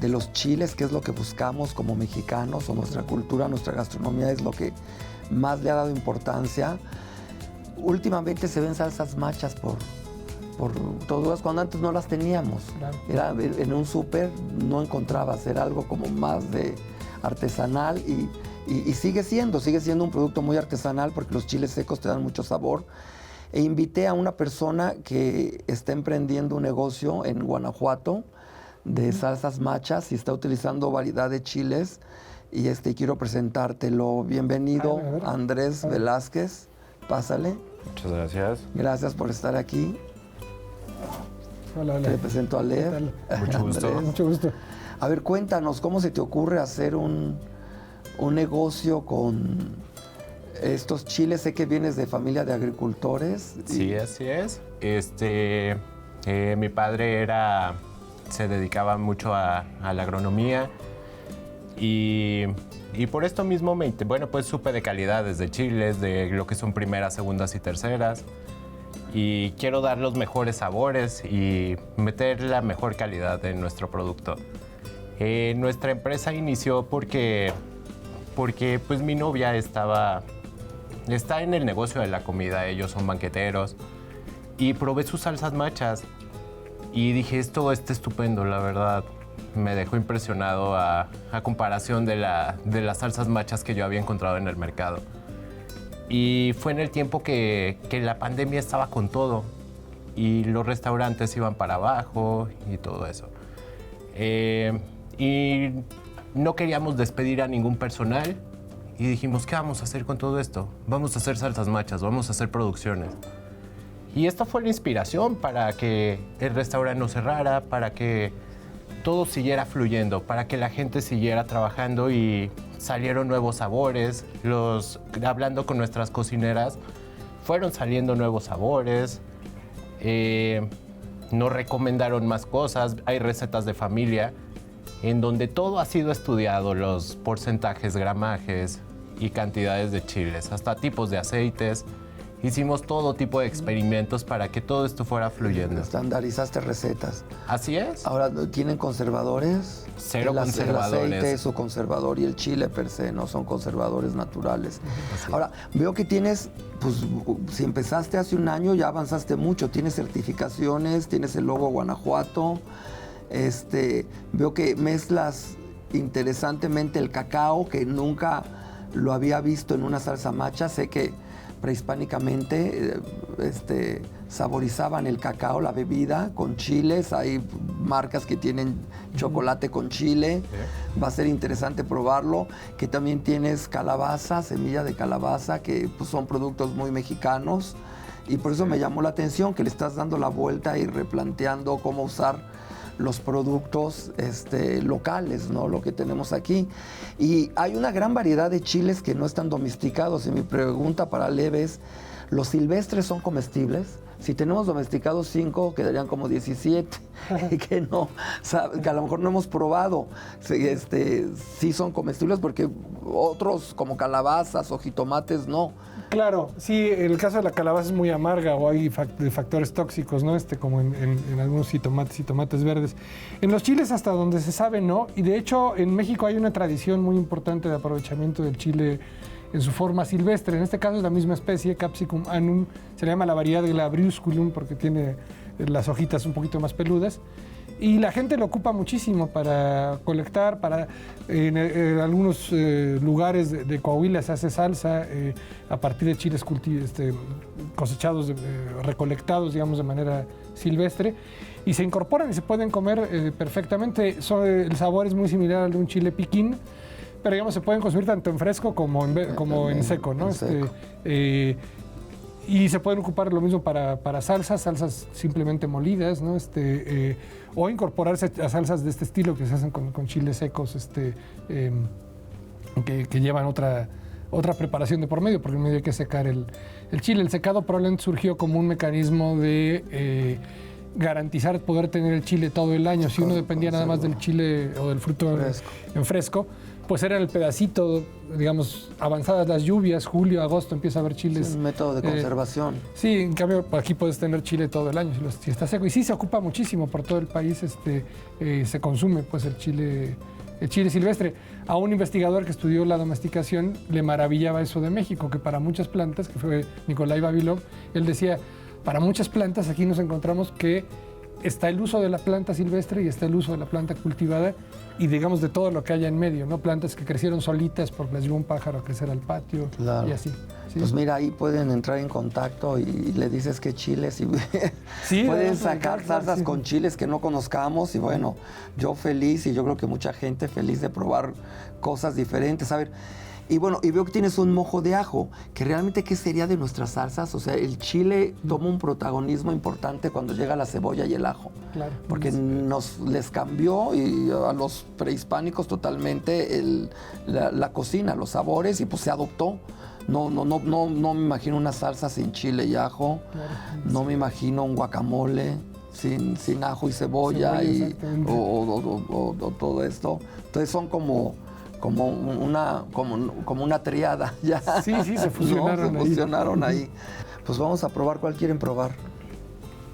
los chiles, que es lo que buscamos como mexicanos, o nuestra cultura, nuestra gastronomía es lo que más le ha dado importancia. Últimamente se ven salsas machas por todas, cuando antes no las teníamos. Claro. En un súper no encontrabas, era algo como más de artesanal y sigue siendo un producto muy artesanal porque los chiles secos te dan mucho sabor. E invité a una persona que está emprendiendo un negocio en Guanajuato de salsas machas y está utilizando variedad de chiles y quiero presentártelo. Bienvenido, Andrés Velázquez. Pásale. Muchas gracias. Gracias por estar aquí. Hola, hola. Te presento a Lev. Mucho gusto. Andrés. Mucho gusto. A ver, cuéntanos, ¿cómo se te ocurre hacer un negocio con estos chiles? Sé que vienes de familia de agricultores. Sí, así es. Mi padre se dedicaba mucho a la agronomía y por esto mismo pues supe de calidades de chiles, de lo que son primeras, segundas y terceras. Y quiero dar los mejores sabores y meter la mejor calidad en nuestro producto. Nuestra empresa inició porque pues mi novia está en el negocio de la comida, ellos son banqueteros, y probé sus salsas machas y dije, esto está estupendo, la verdad. Me dejó impresionado a comparación de las salsas machas que yo había encontrado en el mercado. Y fue en el tiempo que la pandemia estaba con todo y los restaurantes iban para abajo y todo eso. Y no queríamos despedir a ningún personal y dijimos, ¿qué vamos a hacer con todo esto? Vamos a hacer salsas machas, vamos a hacer producciones. Y esta fue la inspiración para que el restaurante no cerrara, para que todo siguiera fluyendo, para que la gente siguiera trabajando y salieron nuevos sabores. Hablando con nuestras cocineras, fueron saliendo nuevos sabores. Nos recomendaron más cosas, hay recetas de familia en donde todo ha sido estudiado, los porcentajes, gramajes y cantidades de chiles, hasta tipos de aceites. Hicimos todo tipo de experimentos para que todo esto fuera fluyendo. Estandarizaste recetas. Así es. Ahora, ¿tienen conservadores? Cero conservadores. El aceite es su conservador y el chile per se no son conservadores naturales. Ahora, veo que tienes, pues, si empezaste hace un año, ya avanzaste mucho. Tienes certificaciones, tienes el logo Guanajuato. Veo que mezclas interesantemente el cacao, que nunca lo había visto en una salsa macha. Sé que prehispánicamente saborizaban el cacao, la bebida, con chiles. Hay marcas que tienen chocolate con chile. Va a ser interesante probarlo. Que también tienes calabaza, semilla de calabaza, que pues, son productos muy mexicanos. Y por eso me llamó la atención que le estás dando la vuelta y replanteando cómo usar los productos locales, ¿no? Lo que tenemos aquí. Y hay una gran variedad de chiles que no están domesticados. Y mi pregunta para Lev es, ¿los silvestres son comestibles? Si tenemos domesticados 5, quedarían como 17, que no, que a lo mejor no hemos probado. Sí son comestibles porque otros como calabazas o jitomates no. Claro, sí, el caso de la calabaza es muy amarga o hay factores tóxicos, ¿no? Como en algunos jitomates verdes. En los chiles hasta donde se sabe, ¿no? Y de hecho en México hay una tradición muy importante de aprovechamiento del chile en su forma silvestre. En este caso es la misma especie, Capsicum annum, se le llama la variedad Glabriusculum porque tiene las hojitas un poquito más peludas. Y la gente lo ocupa muchísimo para colectar, en algunos lugares de Coahuila se hace salsa a partir de chiles cosechados, recolectados, digamos, de manera silvestre, y se incorporan y se pueden comer perfectamente. El sabor es muy similar al de un chile piquín, pero digamos se pueden consumir tanto en fresco como en seco, ¿no? Y se pueden ocupar lo mismo para salsas simplemente molidas, ¿no? O incorporarse a salsas de este estilo que se hacen con chiles secos, que llevan otra preparación de por medio, porque en medio hay que secar el chile. El secado probablemente surgió como un mecanismo de garantizar poder tener el chile todo el año. Si uno dependía nada más del chile o del fruto en fresco, pues era el pedacito, digamos, avanzadas las lluvias, julio, agosto, empieza a haber chiles. Es un método de conservación. Sí, en cambio, aquí puedes tener chile todo el año si está seco. Y sí, se ocupa muchísimo por todo el país, se consume pues el chile silvestre. A un investigador que estudió la domesticación le maravillaba eso de México, que para muchas plantas, que fue Nikolai Vavilov, él decía, para muchas plantas aquí nos encontramos que está el uso de la planta silvestre y está el uso de la planta cultivada y digamos de todo lo que haya en medio, ¿no? Plantas que crecieron solitas porque las llevó un pájaro a crecer al patio, claro, y así. ¿Sí? Pues mira, ahí pueden entrar en contacto y le dices qué chiles y sí, pueden sacar salsas con chiles que no conozcamos y bueno, yo feliz y yo creo que mucha gente feliz de probar cosas diferentes. A ver, Y bueno, y veo que tienes un mojo de ajo, que realmente, ¿qué sería de nuestras salsas? O sea, el chile toma un protagonismo importante cuando llega la cebolla y el ajo. Claro. Porque les cambió y a los prehispánicos totalmente la cocina, los sabores, y pues se adoptó. No me imagino una salsa sin chile y ajo. Claro. No me imagino un guacamole sin ajo y cebolla o todo esto. Entonces son como una triada ya. Sí, se fusionaron, ¿no? Se fusionaron ahí. Pues vamos a probar. ¿Cuál quieren probar?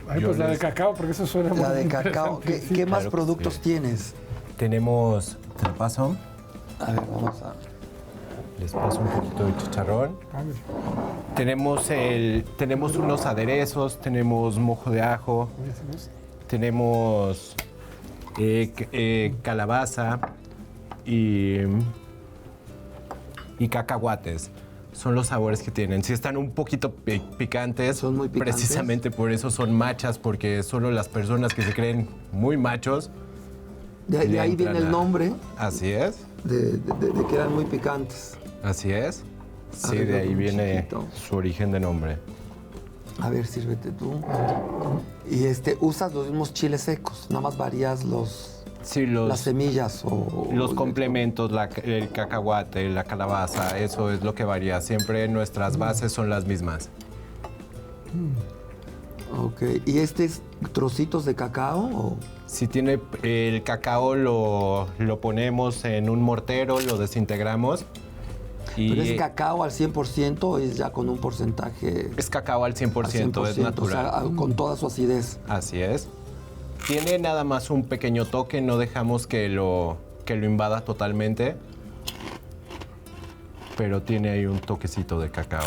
Ay, pues la de cacao, porque eso suena muy La de cacao. ¿Qué más productos tienes? Tenemos, te lo paso. A ver, vamos a... Les paso un poquito de chicharrón. Tenemos unos aderezos, tenemos mojo de ajo, tenemos calabaza y cacahuates. Son los sabores que tienen. Si están un poquito picantes, son muy picantes. Precisamente por eso son machas, porque solo las personas que se creen muy machos. De ahí viene el nombre. Así es. De que eran muy picantes. Así es. Sí, de ahí viene su origen de nombre. A ver, sírvete tú. Y usas los mismos chiles secos, nada más varías las semillas o los complementos, el cacahuate, la calabaza, eso es lo que varía. Siempre nuestras bases son las mismas. Ok, ¿y es trocitos de cacao o...? Si tiene el cacao lo ponemos en un mortero, lo desintegramos. ¿Pero es cacao al 100% o es ya con un porcentaje? Es cacao al 100%, es natural. O sea, con toda su acidez. Así es. Tiene nada más un pequeño toque, no dejamos que lo invada totalmente, pero tiene ahí un toquecito de cacao.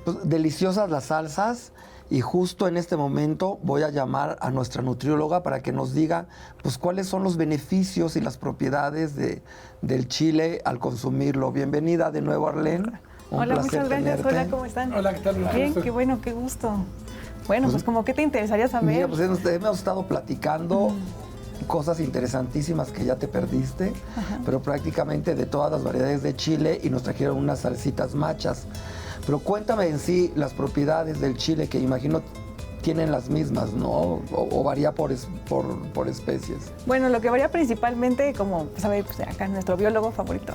Pues, deliciosas las salsas. Y justo en este momento voy a llamar a nuestra nutrióloga para que nos diga pues, cuáles son los beneficios y las propiedades del chile al consumirlo. Bienvenida de nuevo, Arlene. Hola, muchas gracias. Tenerte. Hola, ¿cómo están? Hola, ¿qué tal? Bien, qué bueno, qué gusto. Bueno, pues como, ¿qué te interesaría saber? Mira, pues hemos estado platicando cosas interesantísimas que ya te perdiste, pero prácticamente de todas las variedades de chile, y nos trajeron unas salsitas machas. Pero cuéntame en sí las propiedades del chile, que imagino tienen las mismas, ¿no? O varía por especies. Bueno, lo que varía principalmente, como sabe pues, acá nuestro biólogo favorito,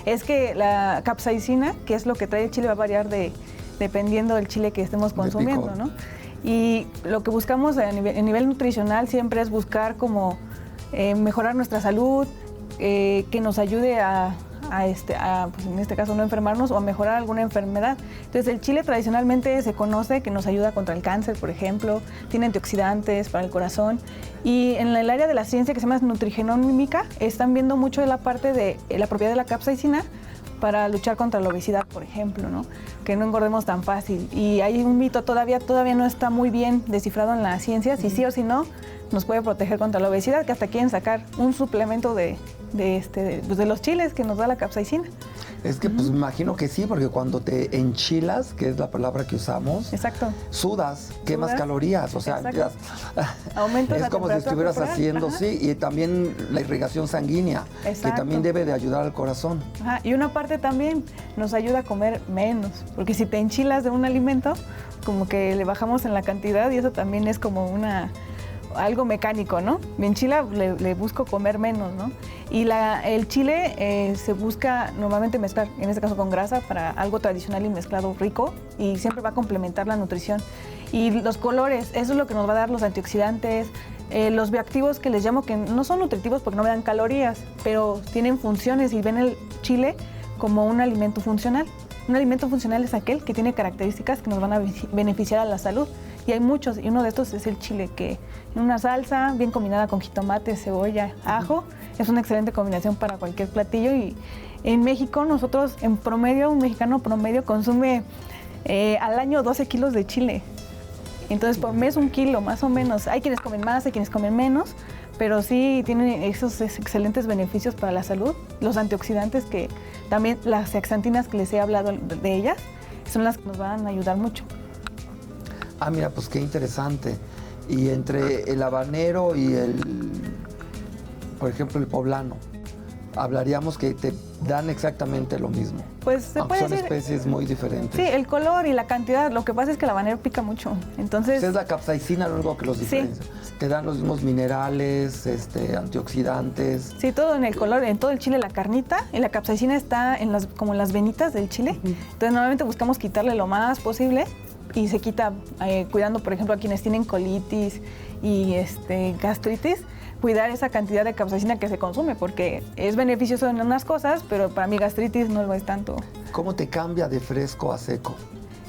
es que la capsaicina, que es lo que trae el chile, va a variar dependiendo del chile que estemos consumiendo, ¿no? Y lo que buscamos a nivel nutricional siempre es buscar como mejorar nuestra salud, que nos ayude a pues en este caso no enfermarnos o a mejorar alguna enfermedad. Entonces el chile tradicionalmente se conoce que nos ayuda contra el cáncer, por ejemplo, tiene antioxidantes para el corazón, y en el área de la ciencia que se llama nutrigenómica están viendo mucho de la parte de la propiedad de la capsaicina para luchar contra la obesidad, por ejemplo, ¿no? Que no engordemos tan fácil. Y hay un mito todavía no está muy bien descifrado en la ciencia, si sí o si no nos puede proteger contra la obesidad, que hasta quieren sacar un suplemento de los chiles que nos da la capsaicina. Es que pues me imagino que sí, porque cuando te enchilas, que es la palabra que usamos, exacto, sudas, quemas calorías, o sea, aumentas es la como si estuvieras corporal, haciendo, sí, y también la irrigación sanguínea, exacto, que también debe de ayudar al corazón. Ajá. Y una parte también nos ayuda a comer menos, porque si te enchilas de un alimento, como que le bajamos en la cantidad y eso también es como algo mecánico, ¿no? Me enchila, le busco comer menos, ¿no? Y el chile se busca normalmente mezclar, en este caso con grasa, para algo tradicional y mezclado rico, y siempre va a complementar la nutrición. Y los colores, eso es lo que nos va a dar los antioxidantes, los bioactivos que les llamo, que no son nutritivos porque no me dan calorías, pero tienen funciones, y ven el chile como un alimento funcional. Un alimento funcional es aquel que tiene características que nos van a beneficiar a la salud. Y hay muchos, y uno de estos es el chile, que en una salsa bien combinada con jitomate, cebolla, ajo, es una excelente combinación para cualquier platillo. Y en México, nosotros en promedio, un mexicano promedio consume al año 12 kilos de chile. Entonces por mes 1 kilo más o menos. Hay quienes comen más, hay quienes comen menos, pero sí tienen esos excelentes beneficios para la salud. Los antioxidantes, que también las zeaxantinas que les he hablado de ellas, son las que nos van a ayudar mucho. Ah, mira, pues qué interesante. Y entre el habanero y por ejemplo, el poblano, hablaríamos que te dan exactamente lo mismo. Pues se aunque puede son decir. especies muy diferentes. Sí, el color y la cantidad. Lo que pasa es que el habanero pica mucho. Entonces, Es la capsaicina lo único que los diferencia. Te dan los mismos minerales, antioxidantes. sí, todo en el color, en todo el chile, la carnita y la capsaicina está como en las venitas del chile. Entonces, normalmente buscamos quitarle lo más posible y se quita cuidando, por ejemplo, a quienes tienen colitis y gastritis, cuidar esa cantidad de capsaicina que se consume, porque es beneficioso en unas cosas, pero para mi gastritis no lo es tanto. ¿Cómo te cambia de fresco a seco?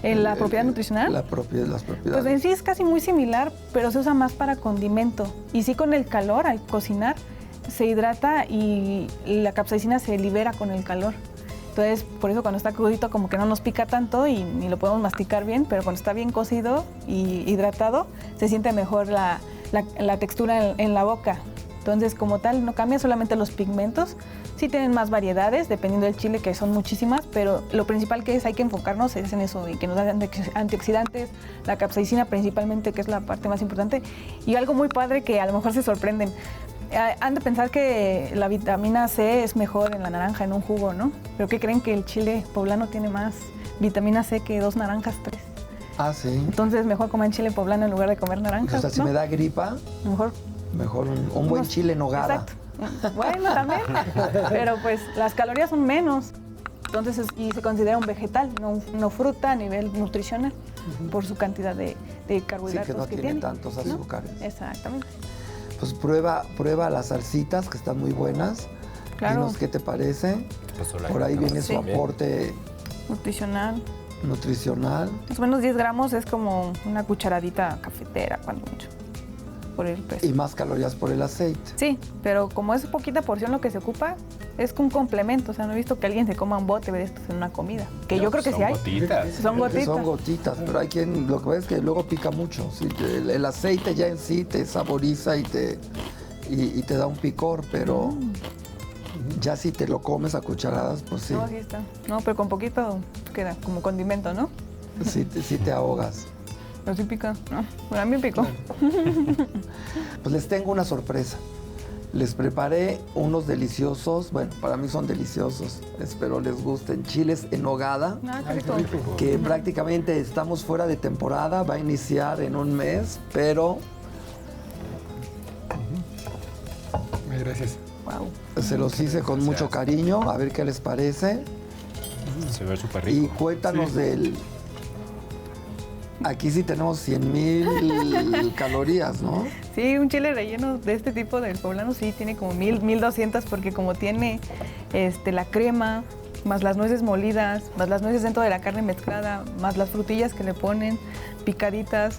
¿En la propiedad nutricional? Las propiedades. Pues en sí es casi muy similar, pero se usa más para condimento. Y sí, con el calor, al cocinar, se hidrata y la capsaicina se libera con el calor. Entonces, por eso cuando está crudito como que no nos pica tanto y ni lo podemos masticar bien, pero cuando está bien cocido y hidratado, se siente mejor la textura en la boca. Entonces, como tal, no cambia, solamente los pigmentos. Sí tienen más variedades, dependiendo del chile, que son muchísimas, pero lo principal que hay que enfocarnos es en eso, y que nos dan antioxidantes, la capsaicina principalmente, que es la parte más importante. Y algo muy padre que a lo mejor se sorprenden. Han de pensar que la vitamina C es mejor en la naranja, en un jugo, ¿no? Pero ¿qué creen? Que el chile poblano tiene más vitamina C que 2 naranjas, 3. Ah, sí. Entonces, mejor comer chile poblano en lugar de comer naranjas, O sea, si ¿no? me da gripa, Mejor un buen chile en nogada. Exacto. Bueno, también. Pero pues las calorías son menos. Entonces, y se considera un vegetal, no fruta a nivel nutricional, por su cantidad de carbohidratos Sí, que no tiene tiene. tantos azúcares. Exactamente. Pues prueba las salsitas, que están muy buenas. Claro. Dinos qué te parece. Por ahí viene su Sí. aporte Nutricional. nutricional. Más o menos 10 gramos es como una cucharadita cafetera, cuando mucho, por el peso. Y más calorías por el aceite. Sí, pero como es poquita porción lo que se ocupa, es un complemento. O sea, no he visto que alguien se coma un bote de estos en una comida. Que yo creo que sí hay. Gotitas. Son gotitas. Son gotitas, pero hay quien, lo que pasa es que luego pica mucho. ¿Sí? El aceite ya en sí te saboriza y te da un picor, pero ya si te lo comes a cucharadas, pues sí, No, aquí está. No, pero con poquito queda como condimento, ¿no? sí te ahogas. Pero sí pica, ¿no? Bueno, a mí me picó. Pues les tengo una sorpresa. Les preparé unos deliciosos, bueno, para mí son deliciosos, espero les gusten, chiles en nogada, Ah, qué rico. que prácticamente estamos fuera de temporada, va a iniciar en un mes, pero Gracias. Wow. se los hice con mucho cariño, a ver qué les parece. Se ve súper Y rico. cuéntanos del... Aquí sí tenemos 100,000 calorías, ¿no? Sí, un chile relleno de este tipo del poblano sí tiene como 1,200, porque como tiene la crema, más las nueces molidas, más las nueces dentro de la carne mezclada, más las frutillas que le ponen, picaditas,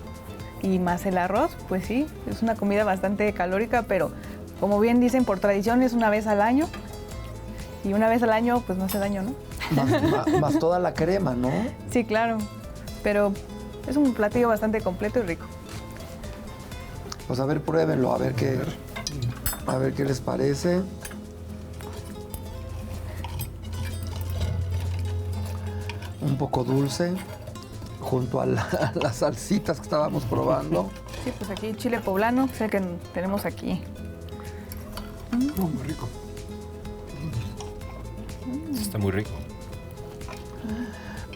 y más el arroz, pues sí, es una comida bastante calórica, pero como bien dicen, por tradición es una vez al año, y una vez al año pues no hace daño, ¿no? Más toda la crema, ¿no? Sí, claro, pero es un platillo bastante completo y rico. Pues a ver, pruébenlo, a ver qué les parece. Un poco dulce, junto a las salsitas que estábamos probando. Sí, pues aquí chile poblano, es el que tenemos aquí. Muy rico. Está muy rico.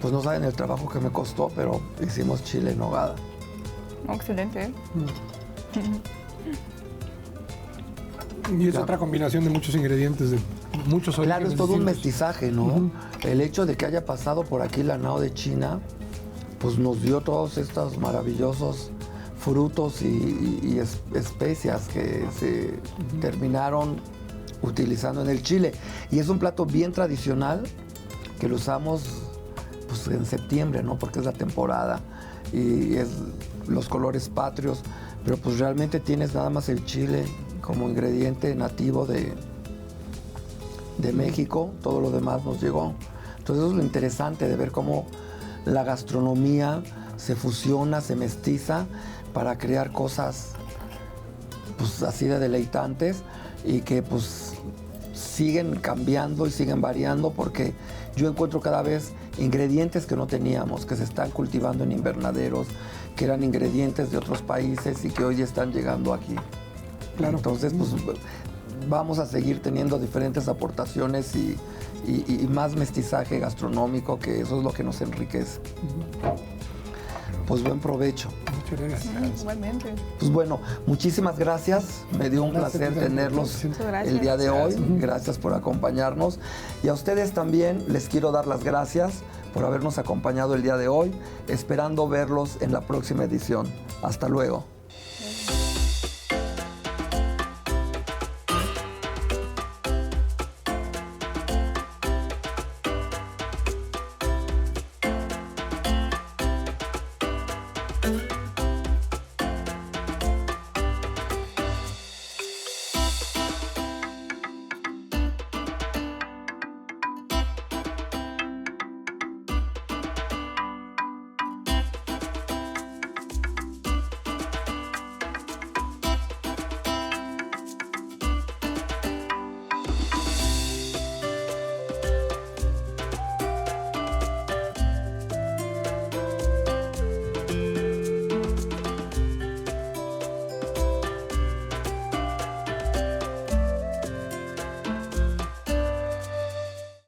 Pues no saben el trabajo que me costó, pero hicimos chile en nogada. Oh, excelente, ¿eh? Y es otra combinación de muchos ingredientes, de muchos orígenes Claro, es todo un distintos. mestizaje, ¿no? El hecho de que haya pasado por aquí la nao de China, pues nos dio todos estos maravillosos frutos y especias que se terminaron utilizando en el chile. Y es un plato bien tradicional que lo usamos pues, en septiembre, ¿no? Porque es la temporada y es los colores patrios, pero pues realmente tienes nada más el chile como ingrediente nativo de México, todo lo demás nos llegó. Entonces eso es lo interesante de ver cómo la gastronomía se fusiona, se mestiza para crear cosas pues así de deleitantes y que pues siguen cambiando y siguen variando porque yo encuentro cada vez ingredientes que no teníamos, que se están cultivando en invernaderos, que eran ingredientes de otros países y que hoy están llegando aquí. Claro. Entonces, pues vamos a seguir teniendo diferentes aportaciones y más mestizaje gastronómico, que eso es lo que nos enriquece. Pues buen provecho. Muchas gracias. Igualmente. Pues bueno, muchísimas gracias. Me dio un placer tenerlos el día de hoy. Gracias por acompañarnos. Y a ustedes también les quiero dar las gracias por habernos acompañado el día de hoy, esperando verlos en la próxima edición. Hasta luego.